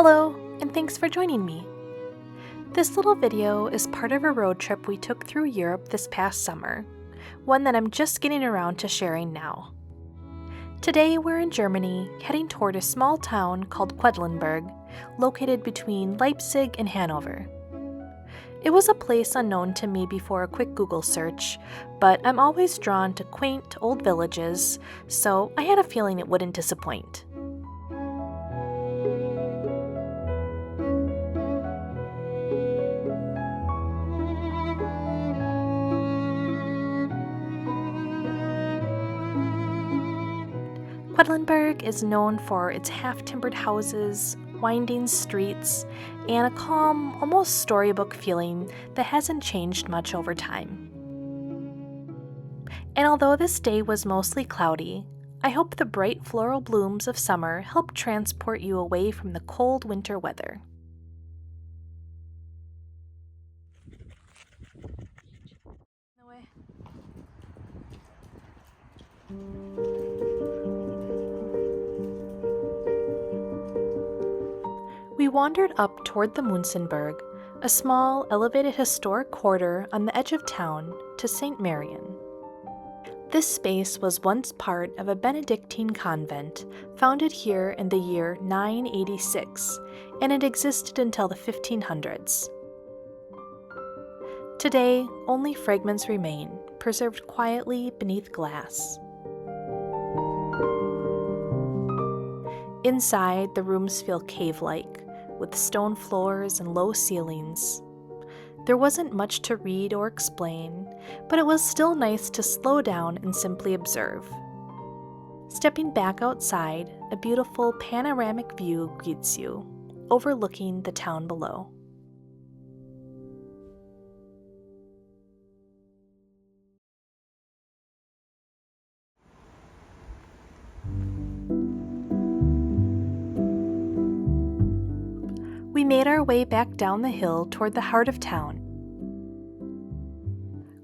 Hello, and thanks for joining me. This little video is part of a road trip we took through Europe this past summer, one that I'm just getting around to sharing now. Today we're in Germany, heading toward a small town called Quedlinburg, located between Leipzig and Hanover. It was a place unknown to me before a quick Google search, but I'm always drawn to quaint old villages, so I had a feeling it wouldn't disappoint. Quedlinburg is known for its half-timbered houses, winding streets, and a calm, almost storybook feeling that hasn't changed much over time. And although this day was mostly cloudy, I hope the bright floral blooms of summer help transport you away from the cold winter weather. We wandered up toward the Münzenberg, a small, elevated historic quarter on the edge of town, to St. Marian. This space was once part of a Benedictine convent founded here in the year 986, and it existed until the 1500s. Today, only fragments remain, preserved quietly beneath glass. Inside, the rooms feel cave-like, with stone floors and low ceilings. There wasn't much to read or explain, but it was still nice to slow down and simply observe. Stepping back outside, a beautiful panoramic view greets you, overlooking the town below. We made our way back down the hill toward the heart of town.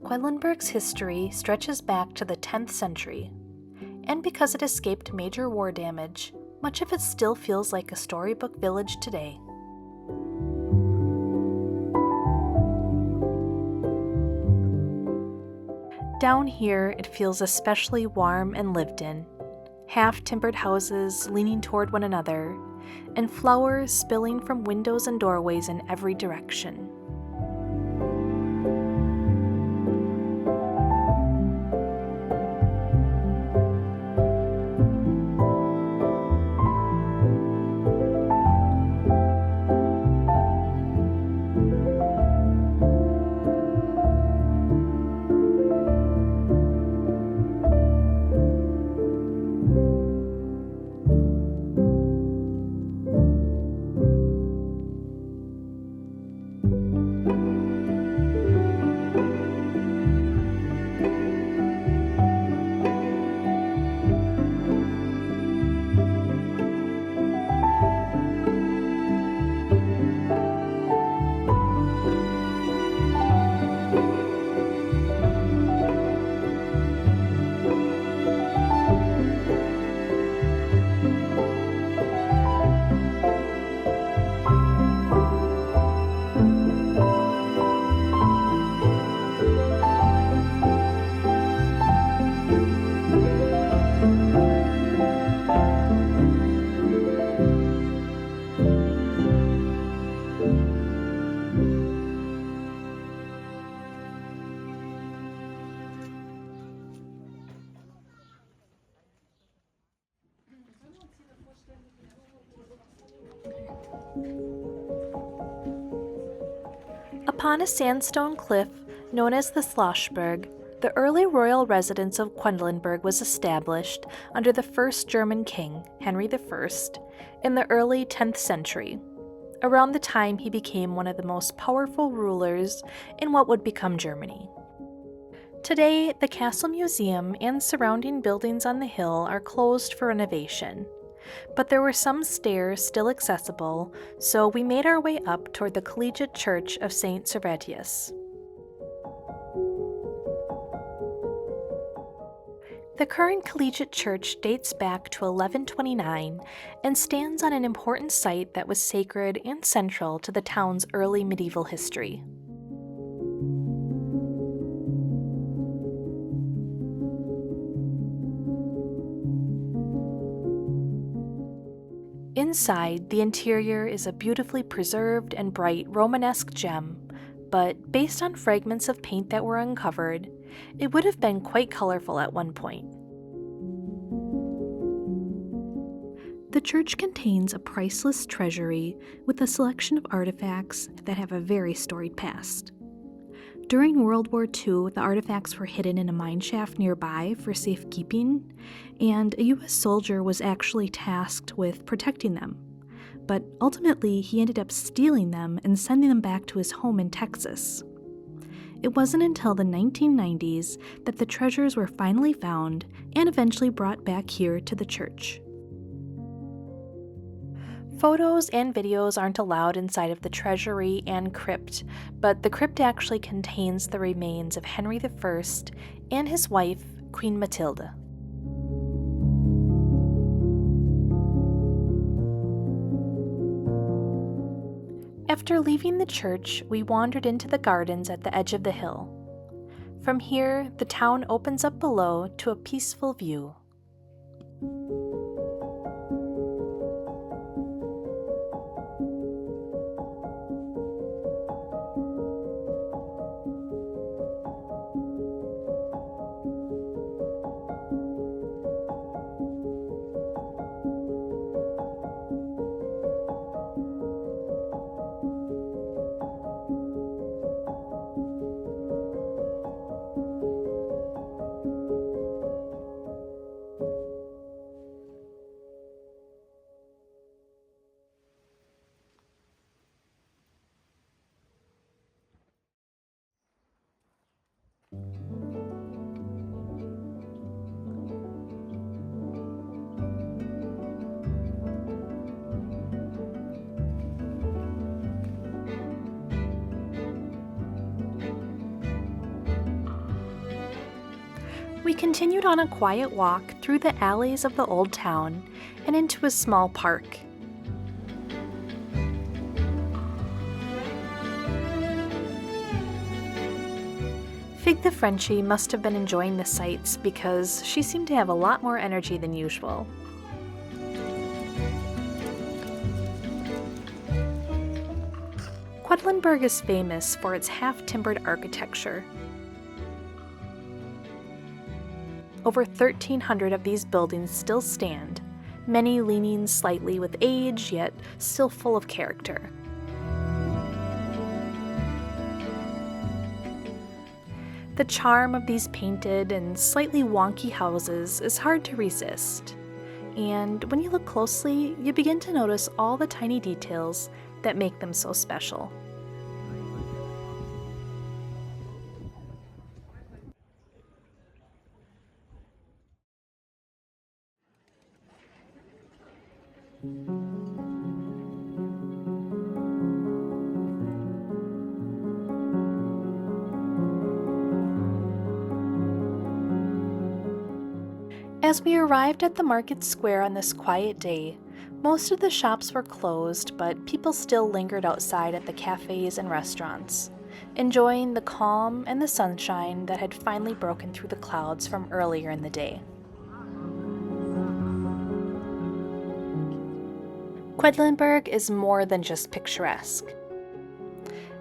Quedlinburg's history stretches back to the 10th century, and because it escaped major war damage, much of it still feels like a storybook village today. Down here, it feels especially warm and lived in. Half-timbered houses leaning toward one another, and flowers spilling from windows and doorways in every direction. Upon a sandstone cliff known as the Schlossberg, the early royal residence of Quedlinburg was established under the first German king, Henry I, in the early 10th century, around the time he became one of the most powerful rulers in what would become Germany. Today, the Castle Museum and surrounding buildings on the hill are closed for renovation, but there were some stairs still accessible, so we made our way up toward the Collegiate Church of St. Servatius. The current collegiate church dates back to 1129 and stands on an important site that was sacred and central to the town's early medieval history. Inside, the interior is a beautifully preserved and bright Romanesque gem, but based on fragments of paint that were uncovered, it would have been quite colorful at one point. The church contains a priceless treasury with a selection of artifacts that have a very storied past. During World War II, the artifacts were hidden in a mine shaft nearby for safekeeping, and a U.S. soldier was actually tasked with protecting them. But ultimately, he ended up stealing them and sending them back to his home in Texas. It wasn't until the 1990s that the treasures were finally found and eventually brought back here to the church. Photos and videos aren't allowed inside of the treasury and crypt, but the crypt actually contains the remains of Henry I and his wife, Queen Matilda. After leaving the church, we wandered into the gardens at the edge of the hill. From here, the town opens up below to a peaceful view. We continued on a quiet walk through the alleys of the old town and into a small park. Fig the Frenchie must have been enjoying the sights because she seemed to have a lot more energy than usual. Quedlinburg is famous for its half-timbered architecture. Over 1,300 of these buildings still stand, many leaning slightly with age, yet still full of character. The charm of these painted and slightly wonky houses is hard to resist, and when you look closely, you begin to notice all the tiny details that make them so special. As we arrived at the market square on this quiet day, most of the shops were closed, but people still lingered outside at the cafes and restaurants, enjoying the calm and the sunshine that had finally broken through the clouds from earlier in the day. Quedlinburg is more than just picturesque.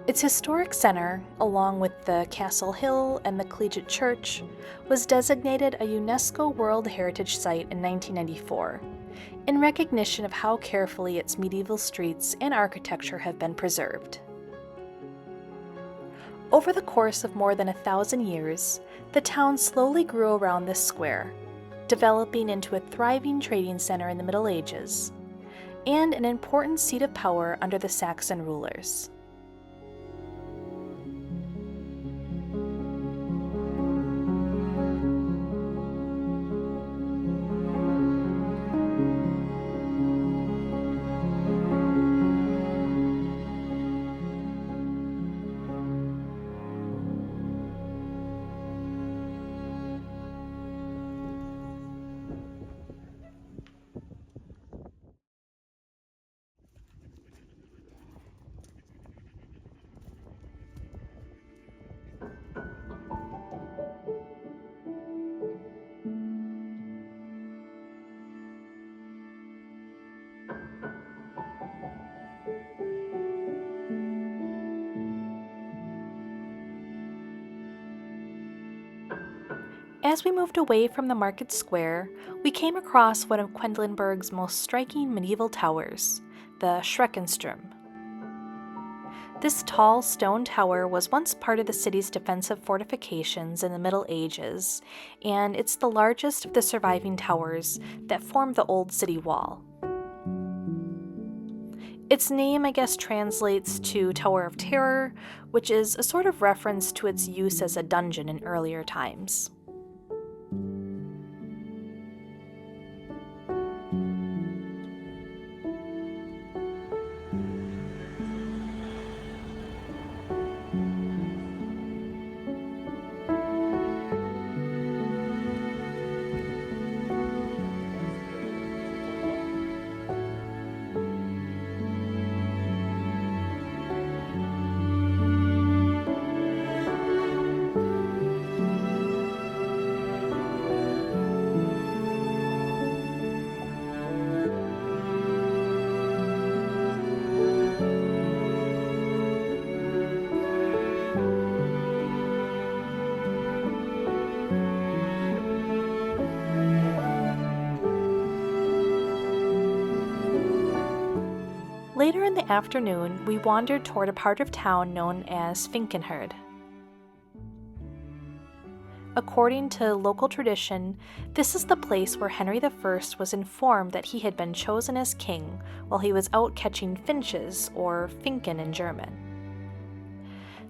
Its historic center, along with the Castle Hill and the Collegiate Church, was designated a UNESCO World Heritage Site in 1994, in recognition of how carefully its medieval streets and architecture have been preserved. Over the course of more than 1,000 years, the town slowly grew around this square, developing into a thriving trading center in the Middle Ages, and an important seat of power under the Saxon rulers. As we moved away from the market square, we came across one of Quedlinburg's most striking medieval towers, the Schreckenstrom. This tall stone tower was once part of the city's defensive fortifications in the Middle Ages, and it's the largest of the surviving towers that form the old city wall. Its name, I guess, translates to Tower of Terror, which is a sort of reference to its use as a dungeon in earlier times. Later in the afternoon, we wandered toward a part of town known as Finkenherde. According to local tradition, this is the place where Henry I was informed that he had been chosen as king while he was out catching finches, or Finken in German.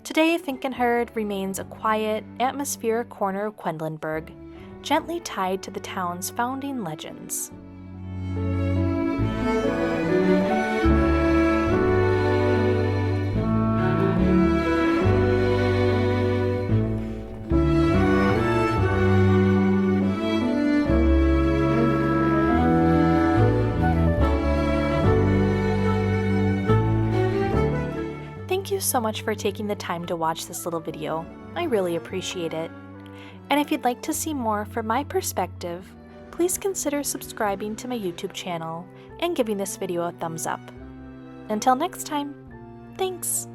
Today, Finkenherde remains a quiet, atmospheric corner of Quedlinburg, gently tied to the town's founding legends. Thank you so much for taking the time to watch this little video. I really appreciate it. And if you'd like to see more from my perspective, please consider subscribing to my YouTube channel and giving this video a thumbs up. Until next time, thanks!